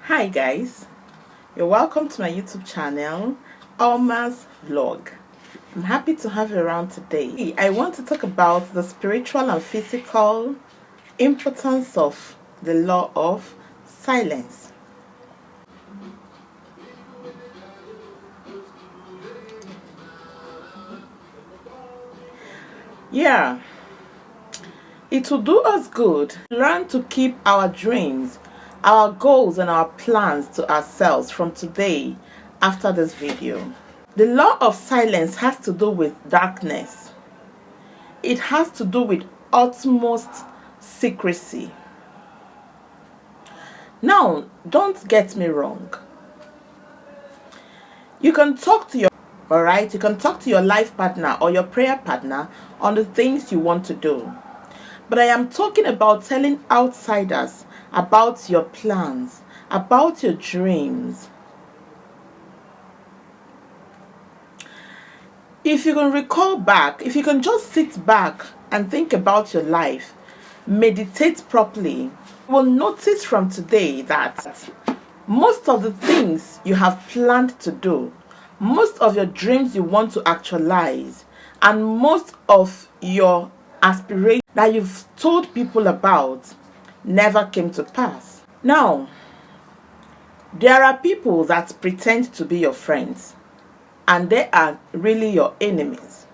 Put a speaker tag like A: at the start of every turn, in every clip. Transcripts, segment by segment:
A: Hi guys, you're welcome to my YouTube channel, Alma's Vlog. I'm happy to have you around today. I want to talk about the spiritual and physical importance of the law of silence. Yeah, it will do us good. Learn to keep our dreams, our goals and our plans to ourselves from today after this video. The law of silence has to do with darkness. It has to do with utmost secrecy. Now, don't get me wrong. You can talk to you can talk to your life partner or your prayer partner on the things you want to do. But I am talking about telling outsiders about your plans, about your dreams. If you can recall back, if you can just sit back and think about your life, meditate properly, you will notice from today that most of the things you have planned to do, most of your dreams you want to actualize, and most of your aspirations that you've told people about never came to pass. Now, there are people that pretend to be your friends, and they are really your enemies.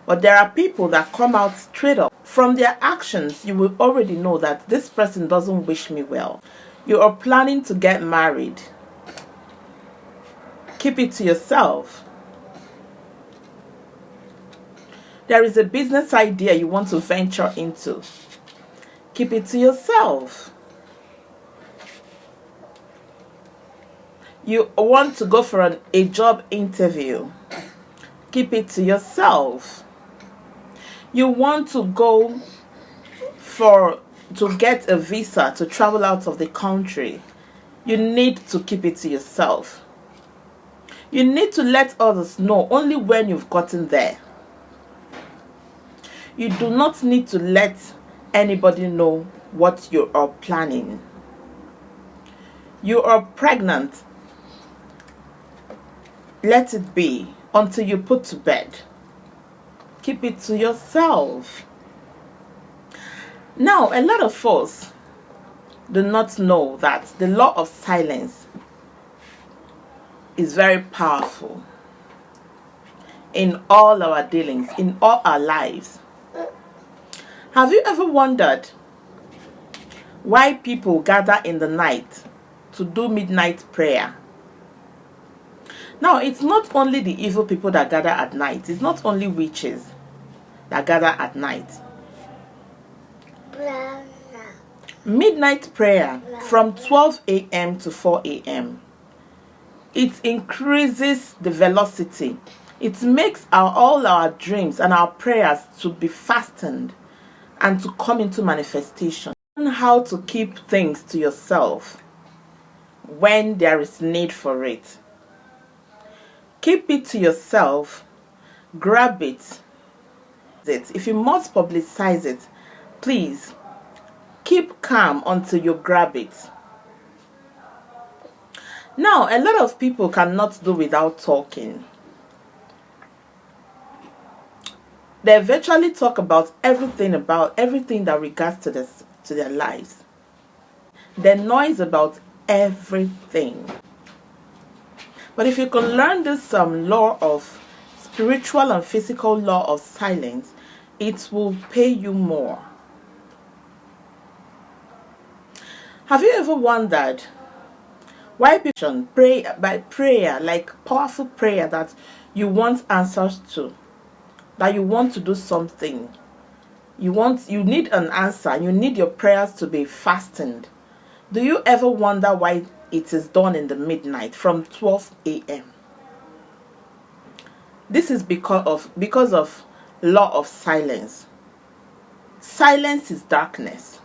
A: But there are people that come out straight up. From their actions, you will already know that this person doesn't wish me well. You are planning to get married. Keep it to yourself. There is a business idea you want to venture into. Keep it to yourself. You want to go for a job interview. Keep it to yourself. You want to go to get a visa to travel out of the country. You need to keep it to yourself. You need to let others know only when you've gotten there. You do not need to let anybody know what you are planning. You are pregnant. Let it be until you put to bed. Keep it to yourself. Now, a lot of us do not know that the law of silence is very powerful in all our dealings, in all our lives. Have you ever wondered why people gather in the night to do midnight prayer? Now, it's not only the evil people that gather at night. It's not only witches that gather at night. Midnight prayer from 12 a.m. to 4 a.m. It increases the velocity. It makes all our dreams and our prayers to be fastened and to come into manifestation. Learn how to keep things to yourself when there is need for it. Keep it to yourself. Grab it. If you must publicize it, please keep calm until you grab it. Now, a lot of people cannot do without talking. They virtually talk about everything that regards to their lives. They noise about everything. But if you can learn this law of spiritual and physical law of silence, it will pay you more. Have you ever wondered why people pray by prayer, like powerful prayer that you want answers to, that you want to do something, you need an answer, you need your prayers to be fastened? Do you ever wonder why it is done in the midnight from 12 a.m.? This is because of law of silence. Silence is darkness.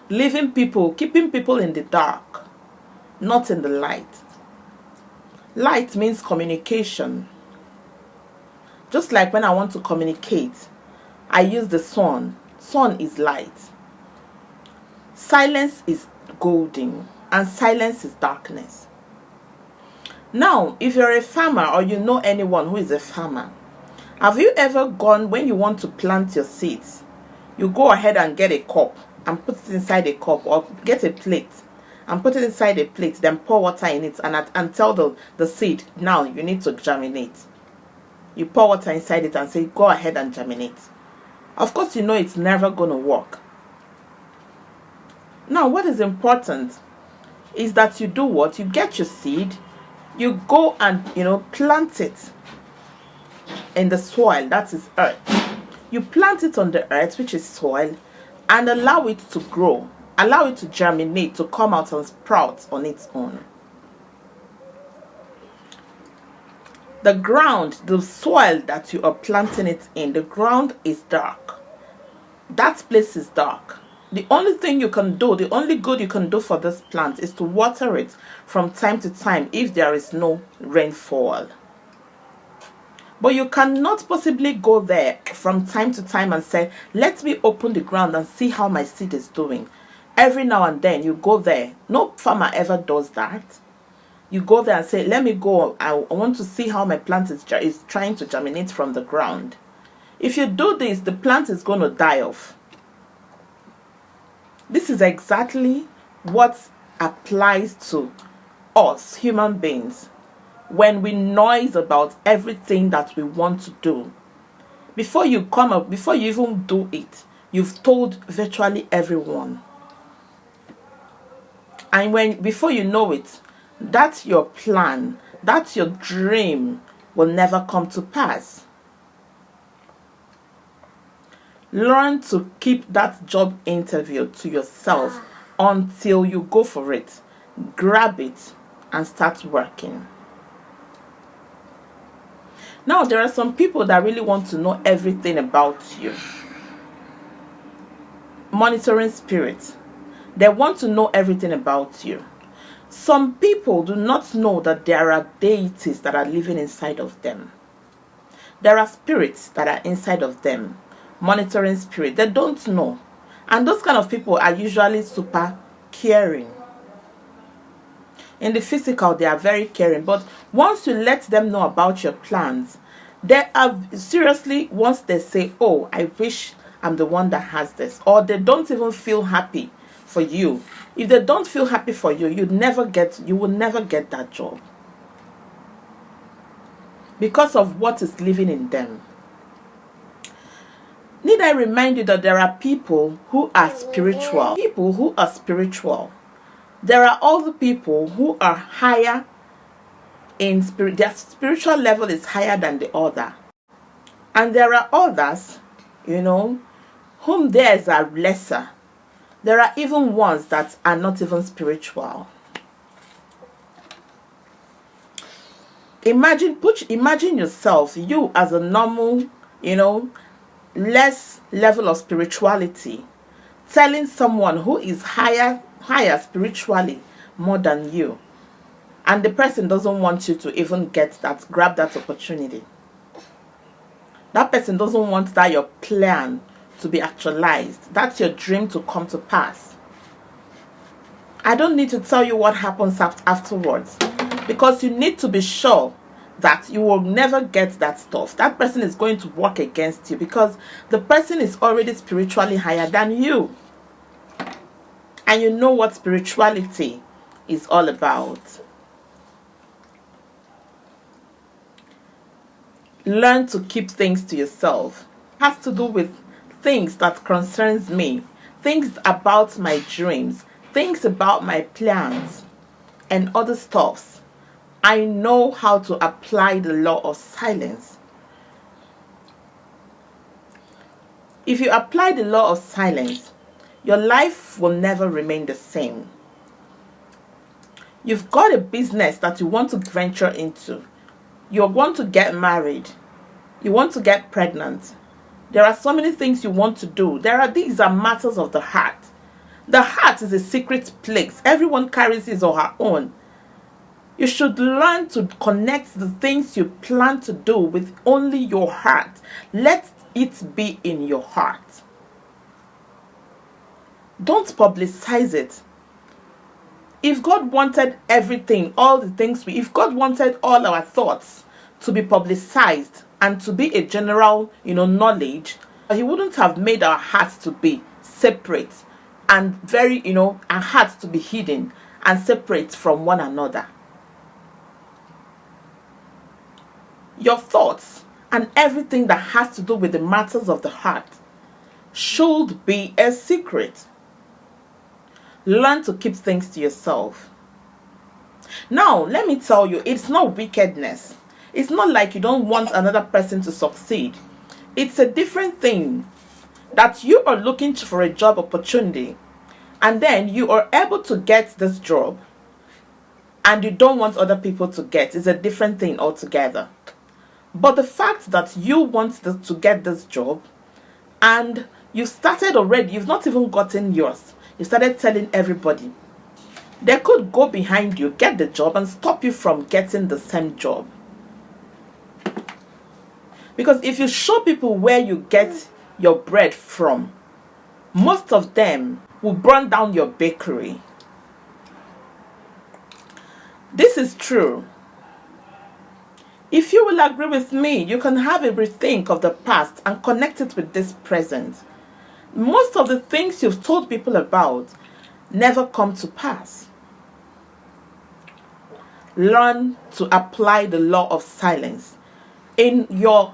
A: Keeping people in the dark, not in the light. Light means communication. Just like when I want to communicate, I use the sun. Sun is light. Silence is golden and silence is darkness. Now, if you're a farmer or you know anyone who is a farmer, have you ever gone, when you want to plant your seeds, you go ahead and get a cup and put it inside a cup, or get a plate and put it inside a plate, then pour water in it and tell the seed, now you need to germinate. You pour water inside it and say, go ahead and germinate. Of course, you know it's never going to work. Now, what is important is that you do what? You get your seed, you go and, plant it in the soil, that is earth. You plant it on the earth, which is soil, and allow it to grow. Allow it to germinate, to come out and sprout on its own. The ground, the soil that you are planting it in, the ground is dark. That place is dark. The only thing you can do, the only good you can do for this plant is to water it from time to time if there is no rainfall. But you cannot possibly go there from time to time and say, let me open the ground and see how my seed is doing. Every now and then you go there. No farmer ever does that. You go there and say, let me go. I want to see how my plant is trying to germinate from the ground. If you do this, the plant is going to die off. This is exactly what applies to us human beings when we noise about everything that we want to do. Before you even do it, you've told virtually everyone. And before you know it, that's your plan, that's your dream will never come to pass. Learn to keep that job interview to yourself until you go for it. Grab it and start working. Now, there are some people that really want to know everything about you. Monitoring spirits. They want to know everything about you. Some people do not know that there are deities that are living inside of them. There are spirits that are inside of them. Monitoring spirit. They don't know. And those kind of people are usually super caring. In the physical, they are very caring. But once you let them know about your plans, they are seriously, once they say, oh, I wish I'm the one that has this. Or they don't even feel happy for you. If they don't feel happy for you, you will never get that job. Because of what is living in them. Need I remind you that there are people who are spiritual. People who are spiritual. There are also people who are higher in spirit. Their spiritual level is higher than the other. And there are others, whom theirs are lesser. There are even ones that are not even spiritual. Imagine yourself, you as a normal, less level of spirituality, telling someone who is higher spiritually more than you, and the person doesn't want you to even grab that opportunity. That person doesn't want that your plan to be actualized. That's your dream to come to pass. I don't need to tell you what happens afterwards, because you need to be sure that you will never get that stuff. That person is going to work against you because the person is already spiritually higher than you. And you know what spirituality is all about. Learn to keep things to yourself. It has to do with things that concerns me, things about my dreams, things about my plans, and other stuffs. I know how to apply the law of silence. If you apply the law of silence, your life will never remain the same. You've got a business that you want to venture into. You want to get married. You want to get pregnant. There are so many things you want to do. These are matters of the heart. The heart is a secret place. Everyone carries his or her own. You should learn to connect the things you plan to do with only your heart. Let it be in your heart. Don't publicize it. If God wanted everything, all the things if God wanted all our thoughts to be publicized and to be a general, knowledge, he wouldn't have made our hearts to be separate and very, our hearts to be hidden and separate from one another. Your thoughts and everything that has to do with the matters of the heart should be a secret. Learn to keep things to yourself. Now, let me tell you, it's not wickedness. It's not like you don't want another person to succeed. It's a different thing that you are looking for a job opportunity and then you are able to get this job and you don't want other people to get. It's a different thing altogether. But the fact that you want to get this job and you started already, you've not even gotten yours. You started telling everybody. They could go behind you, get the job, and stop you from getting the same job. Because if you show people where you get your bread from, most of them will burn down your bakery. This is true. If you will agree with me, you can have a rethink of the past and connect it with this present. Most of the things you've told people about never come to pass. Learn to apply the law of silence in your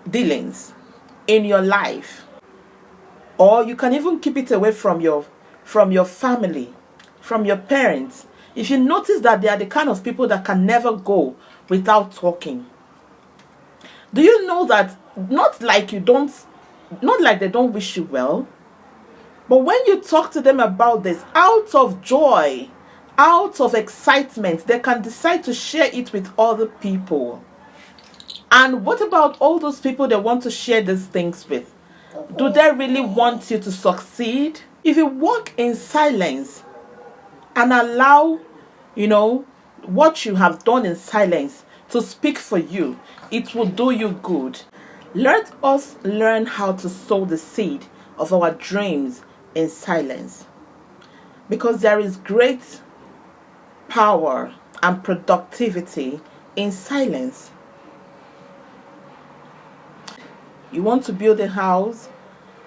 A: dealings, in your life. Or you can even keep it away from your family, from your parents. If you notice that they are the kind of people that can never go without talking. Do you know that not like they don't wish you well, but when you talk to them about this, out of joy, out of excitement, they can decide to share it with other people. And what about all those people they want to share these things with? Do they really want you to succeed? If you walk in silence and allow, what you have done in silence to speak for you, it will do you good. Let us learn how to sow the seed of our dreams in silence, because there is great power and productivity in silence. You want to build a house,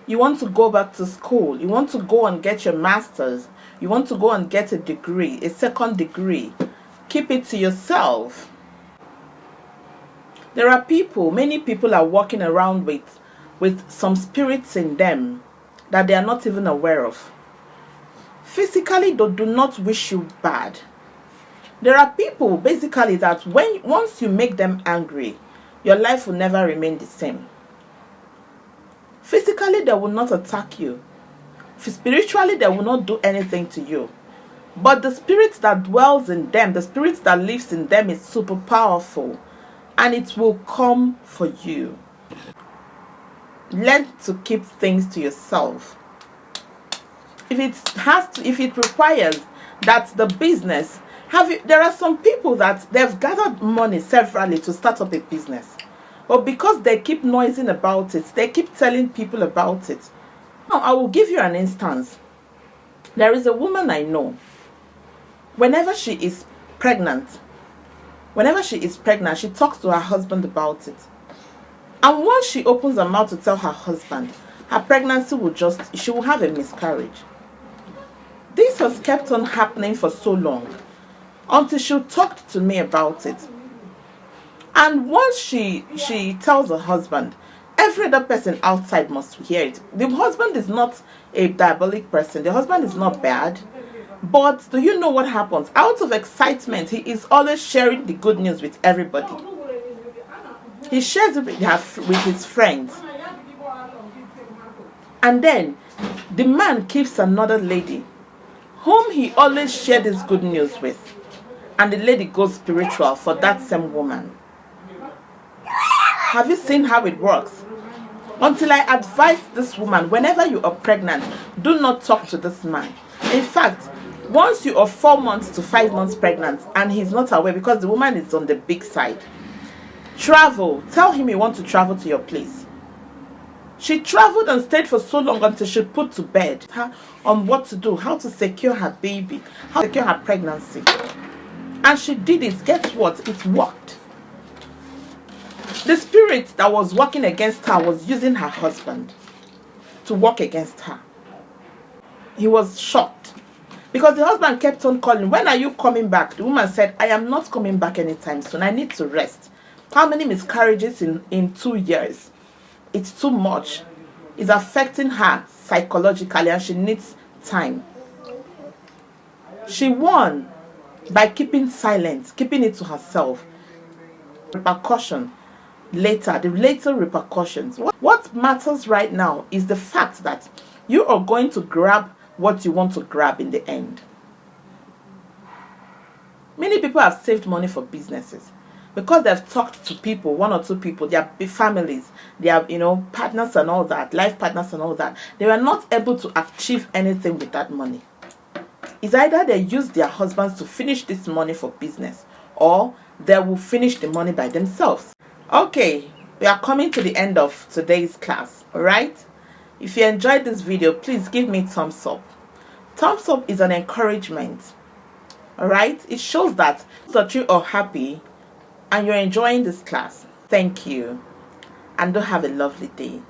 A: you want to go back to school, you want to go and get your master's, you want to go and get a degree, a second degree, keep it to yourself. There are many people are walking around with some spirits in them that they are not even aware of. Physically, they do not wish you bad. There are people basically that once you make them angry, your life will never remain the same. Physically, they will not attack you. Spiritually, they will not do anything to you. But the spirit that dwells in them, the spirit that lives in them is super powerful. And it will come for you. Learn to keep things to yourself. If it requires that the business, there are some people that they've gathered money severally to start up a business. But because they keep noising about it, they keep telling people about it. Now, I will give you an instance. There is a woman I know. Whenever she is pregnant, she talks to her husband about it. And once she opens her mouth to tell her husband, her pregnancy she will have a miscarriage. This has kept on happening for so long until she talked to me about it. And once she tells her husband, every other person outside must hear it. The husband is not a diabolic person. The husband is not bad. But do you know what happens? Out of excitement, he is always sharing the good news with everybody. He shares it with his friends. And then the man keeps another lady whom he always shared this good news with. And the lady goes spiritual for that same woman. Have you seen how it works? Until I advise this woman, whenever you are pregnant, do not talk to this man. In fact, once you are 4 months to 5 months pregnant and he's not aware because the woman is on the big side, travel. Tell him you want to travel to your place. She traveled and stayed for so long until she put to bed her on what to do, how to secure her baby, how to secure her pregnancy. And she did it. Guess what? It worked. The spirit that was working against her was using her husband to work against her. He was shocked because the husband kept on calling. When are you coming back? The woman said, I am not coming back anytime soon. I need to rest. How many miscarriages in 2 years? It's too much. It's affecting her psychologically and she needs time. She won by keeping silent, keeping it to herself. Repercussion later, the later repercussions. What matters right now is the fact that you are going to grab what you want to grab in the end. Many people have saved money for businesses because they've talked to people, 1 or 2 people, their families, their partners and all that, life partners and all that. They were not able to achieve anything with that money. It's either they use their husbands to finish this money for business or they will finish the money by themselves. Okay, we are coming to the end of today's class, alright? If you enjoyed this video, please give me thumbs up. Thumbs up is an encouragement, alright? It shows that you are happy and you're enjoying this class. Thank you, and do have a lovely day.